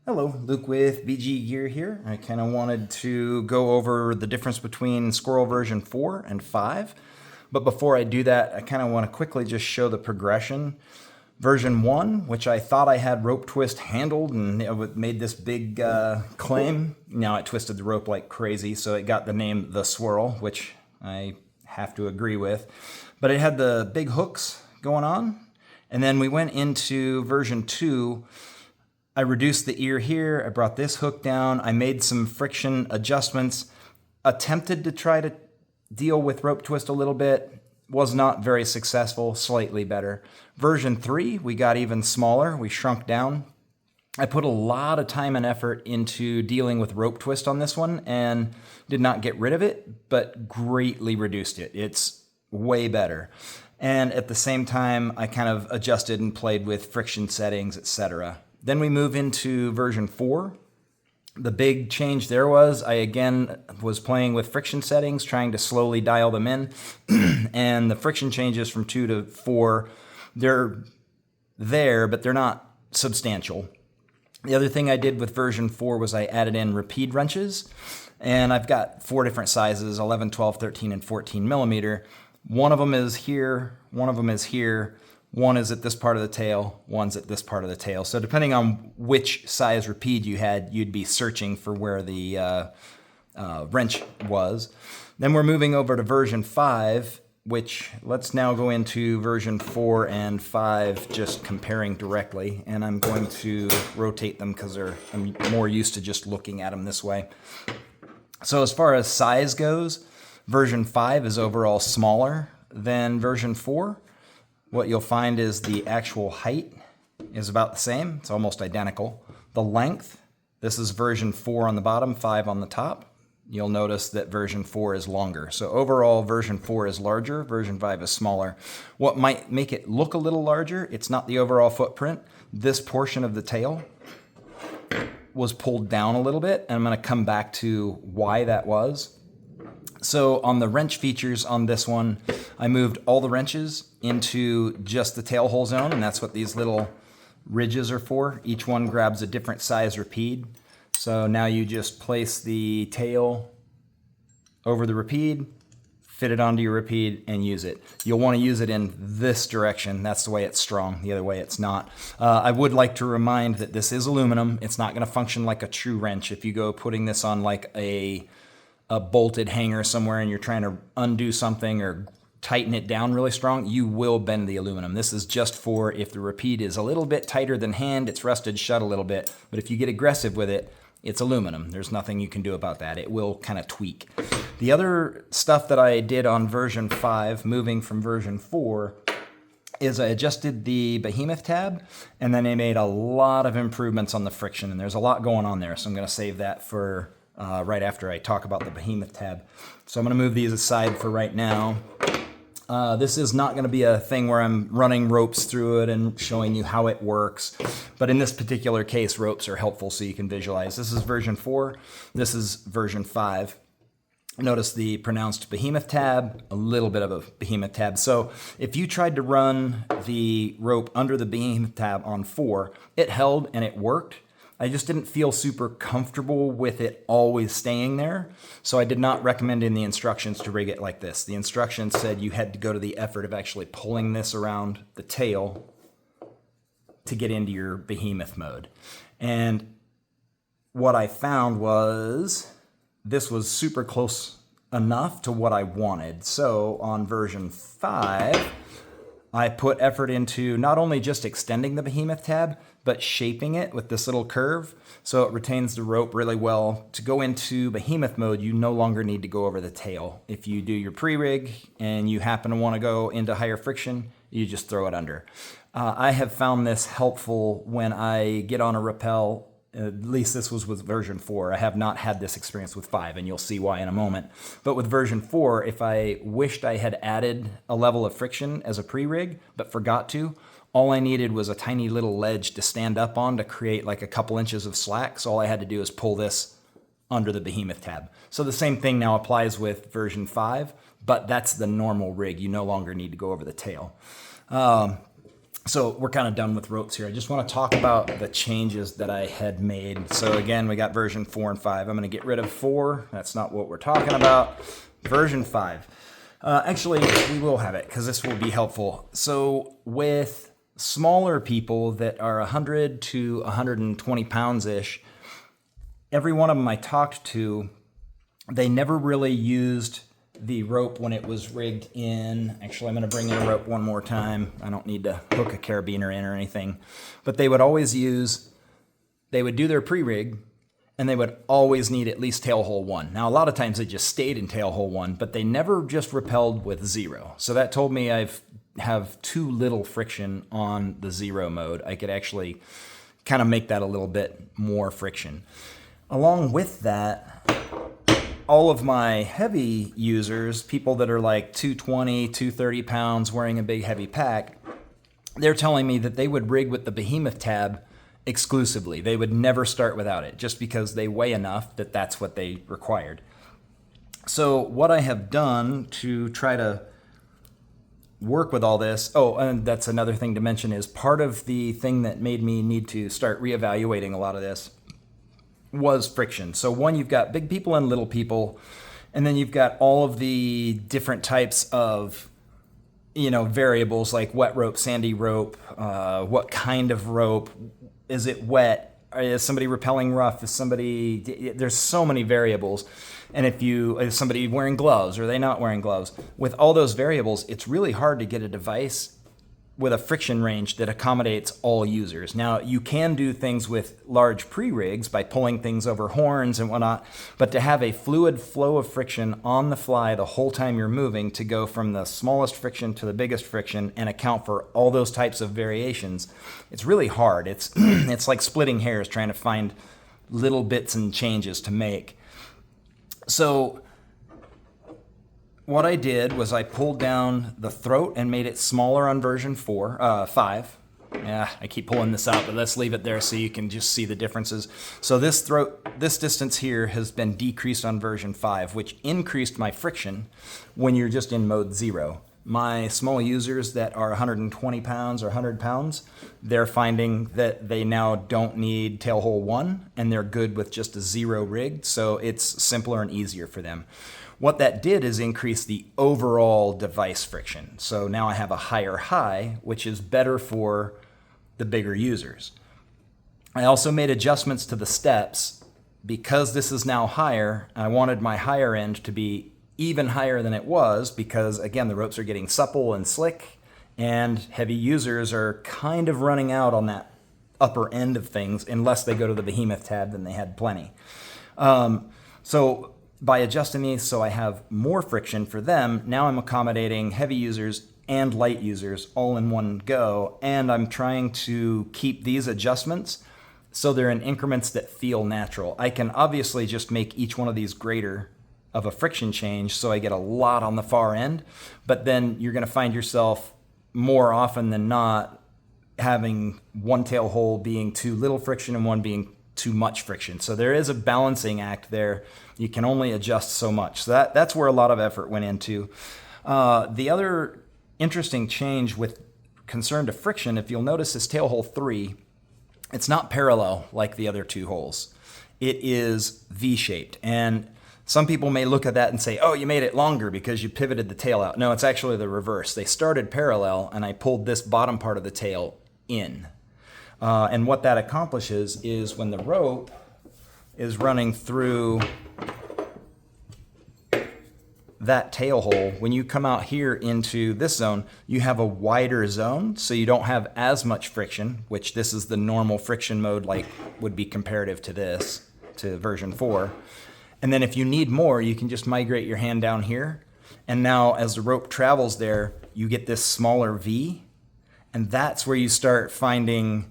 Hello, Luke with BG Gear here. I kind of wanted to go over the difference between Sqwurel version 4 and 5. But before I do that, I kind of want to quickly just show the progression. Version 1, which I thought I had rope twist handled and it made this big claim. Now it twisted the rope like crazy, so it got the name the Sqwurel, which I have to agree with. But it had the big hooks going on. And then we went into version 2. I reduced the ear here, I brought this hook down, I made some friction adjustments, attempted to try to deal with rope twist a little bit, was not very successful, slightly better. Version 3, we got even smaller, we shrunk down. I put a lot of time and effort into dealing with rope twist on this one and did not get rid of it, but greatly reduced it. It's way better. And at the same time, I kind of adjusted and played with friction settings, etc. Then we move into version 4. The big change there was I again was playing with friction settings, trying to slowly dial them in. And the friction changes from 2 to 4, they're there, but they're not substantial. The other thing I did with version 4 was I added in repeat wrenches. And I've got 4 different sizes, 11, 12, 13, and 14 millimeter. One of them is here, one of them is here. One is at this part of the tail, one's at this part of the tail. So depending on which size repeat you had, you'd be searching for where the wrench was. Then we're moving over to version 5, which let's now go into version 4 and 5, just comparing directly. And I'm going to rotate them because I'm more used to just looking at them this way. So as far as size goes, version 5 is overall smaller than version 4. What you'll find is the actual height is about the same. It's almost identical. The length, this is version 4 on the bottom, 5 on the top. You'll notice that version 4 is longer. So overall, version 4 is larger, version 5 is smaller. What might make it look a little larger, it's not the overall footprint. This portion of the tail was pulled down a little bit, and I'm going to come back to why that was. So on the wrench features on this one, I moved all the wrenches into just the tail hole zone, and that's what these little ridges are for. Each one grabs a different size repeat. So now you just place the tail over the repeat, fit it onto your repeat, and use it. You'll want to use it in this direction. That's the way it's strong. The other way it's not. I would like to remind that this is aluminum. It's not going to function like a true wrench. If you go putting this on like a bolted hanger somewhere and you're trying to undo something or tighten it down really strong, you will bend the aluminum. This is just for if the repeat is a little bit tighter than hand, it's rusted shut a little bit. But if you get aggressive with it, it's aluminum. There's nothing you can do about that. It will kind of tweak. The other stuff that I did on version 5, moving from version 4, is I adjusted the Behemoth tab, and then I made a lot of improvements on the friction, and there's a lot going on there, so I'm going to save that for right after I talk about the Behemoth tab. So I'm going to move these aside for right now. This is not going to be a thing where I'm running ropes through it and showing you how it works. But in this particular case, ropes are helpful so you can visualize. This is version 4. This is version 5. Notice the pronounced Behemoth tab, a little bit of a Behemoth tab. So if you tried to run the rope under the Behemoth tab on 4, it held and it worked. I just didn't feel super comfortable with it always staying there, so I did not recommend in the instructions to rig it like this. The instructions said you had to go to the effort of actually pulling this around the tail to get into your Behemoth mode. And what I found was this was super close enough to what I wanted. So on version 5, I put effort into not only just extending the Behemoth tab, but shaping it with this little curve so it retains the rope really well. To go into Behemoth mode, you no longer need to go over the tail. If you do your pre-rig and you happen to want to go into higher friction, you just throw it under. I have found this helpful when I get on a rappel. At least this was with version 4. I have not had this experience with 5, and you'll see why in a moment. But with version 4, if I wished I had added a level of friction as a pre-rig, but forgot to, all I needed was a tiny little ledge to stand up on to create like a couple inches of slack. So all I had to do is pull this under the Behemoth tab. So the same thing now applies with version 5, but that's the normal rig. You no longer need to go over the tail. So we're kind of done with ropes here. I just want to talk about the changes that I had made. So again, we got version 4 and 5. I'm going to get rid of 4. That's not what we're talking about. Version 5. Actually, we will have it because this will be helpful. So with smaller people that are 100 to 120 pounds-ish, every one of them I talked to, they never really used the rope when it was rigged in. Actually, I'm going to bring in a rope one more time. I don't need to hook a carabiner in or anything. But they would always they would do their pre-rig, and they would always need at least tail hole 1. Now, a lot of times they just stayed in tail hole 1, but they never just rappelled with 0. So that told me I have too little friction on the 0 mode. I could actually kind of make that a little bit more friction. Along with that, all of my heavy users, people that are like 220, 230 pounds wearing a big heavy pack, they're telling me that they would rig with the Behemoth tab exclusively. They would never start without it just because they weigh enough that that's what they required. So what I have done to try to work with all this, and that's another thing to mention, is part of the thing that made me need to start reevaluating a lot of this was friction. So one, you've got big people and little people, and then you've got all of the different types of, variables like wet rope, sandy rope, what kind of rope, is it wet, is somebody rappelling rough, there's so many variables. And is somebody wearing gloves, or are they not wearing gloves? With all those variables, it's really hard to get a device with a friction range that accommodates all users. Now, you can do things with large pre-rigs by pulling things over horns and whatnot, but to have a fluid flow of friction on the fly the whole time you're moving, to go from the smallest friction to the biggest friction and account for all those types of variations, it's really hard. It's it's like splitting hairs trying to find little bits and changes to make. So what I did was I pulled down the throat and made it smaller on version 5. Yeah, I keep pulling this out, but let's leave it there so you can just see the differences. So this distance here has been decreased on version 5, which increased my friction when you're just in mode 0. My small users that are 120 pounds or 100 pounds, they're finding that they now don't need tail hole 1, and they're good with just a 0 rig, so it's simpler and easier for them. What that did is increase the overall device friction. So now I have a higher high, which is better for the bigger users. I also made adjustments to the steps. Because this is now higher, I wanted my higher end to be even higher than it was because, again, the ropes are getting supple and slick, and heavy users are kind of running out on that upper end of things unless they go to the Behemoth tab, then they had plenty. So by adjusting these so I have more friction for them, now I'm accommodating heavy users and light users all in one go, and I'm trying to keep these adjustments so they're in increments that feel natural. I can obviously just make each one of these greater of a friction change so I get a lot on the far end, but then you're going to find yourself more often than not having one tail hole being too little friction and one being too much friction. So there is a balancing act there. You can only adjust so much. So that's where a lot of effort went into. The other interesting change with concern to friction, if you'll notice this tail hole 3, it's not parallel like the other 2 holes. It is V-shaped. And some people may look at that and say, oh, you made it longer because you pivoted the tail out. No, it's actually the reverse. They started parallel, and I pulled this bottom part of the tail in. And what that accomplishes is when the rope is running through that tail hole, when you come out here into this zone, you have a wider zone, so you don't have as much friction, which this is the normal friction mode, like would be comparative to this, to version 4. And then if you need more, you can just migrate your hand down here. And now as the rope travels there, you get this smaller V. And that's where you start finding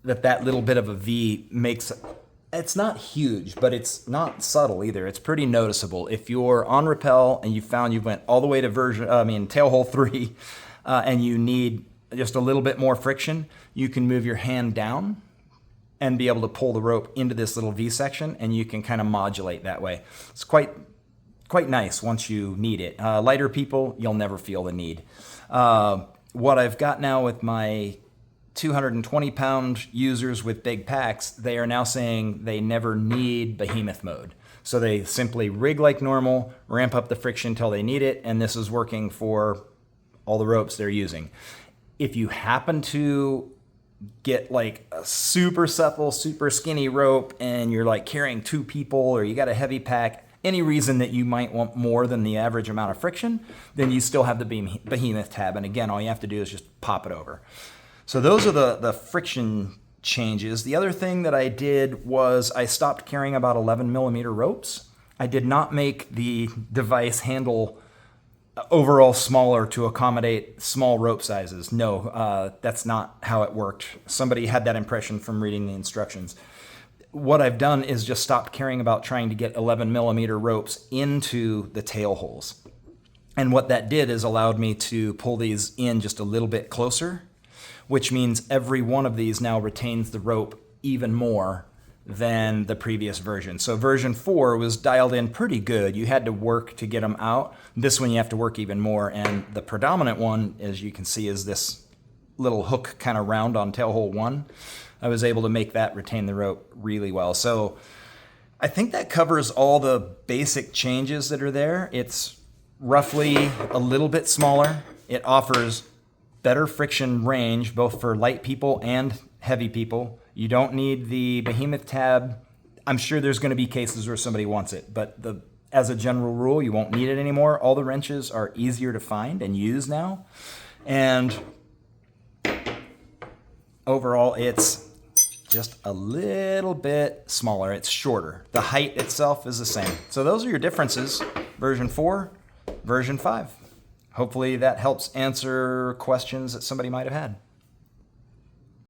that little bit of a V makes, it's not huge, but it's not subtle either. It's pretty noticeable. If you're on rappel and you found you went all the way to tail hole 3, and you need just a little bit more friction, you can move your hand down and be able to pull the rope into this little V section, and you can kind of modulate that way. It's quite nice once you need it. Lighter people, you'll never feel the need. What I've got now with my 220-pound users with big packs, they are now saying they never need Behemoth mode. So they simply rig like normal, ramp up the friction until they need it, and this is working for all the ropes they're using. If you happen to get like a super supple, super skinny rope and you're like carrying 2 people, or you got a heavy pack, any reason that you might want more than the average amount of friction, then you still have the Behemoth tab. And again, all you have to do is just pop it over. So those are the friction changes. The other thing that I did was I stopped carrying about 11 millimeter ropes. I did not make the device handle overall smaller to accommodate small rope sizes. No, that's not how it worked. Somebody had that impression from reading the instructions. What I've done is just stopped caring about trying to get 11 millimeter ropes into the tail holes. And what that did is allowed me to pull these in just a little bit closer, which means every one of these now retains the rope even more than the previous version. So version 4 was dialed in pretty good. You had to work to get them out. This one you have to work even more. And the predominant one, as you can see, is this little hook kind of round on tail hole 1. I was able to make that retain the rope really well. So I think that covers all the basic changes that are there. It's roughly a little bit smaller. It offers better friction range, both for light people and heavy people. You don't need the Behemoth tab. I'm sure there's going to be cases where somebody wants it, but as a general rule, you won't need it anymore. All the wrenches are easier to find and use now. And overall, it's just a little bit smaller. It's shorter. The height itself is the same. So those are your differences, version 4, version 5. Hopefully that helps answer questions that somebody might have had.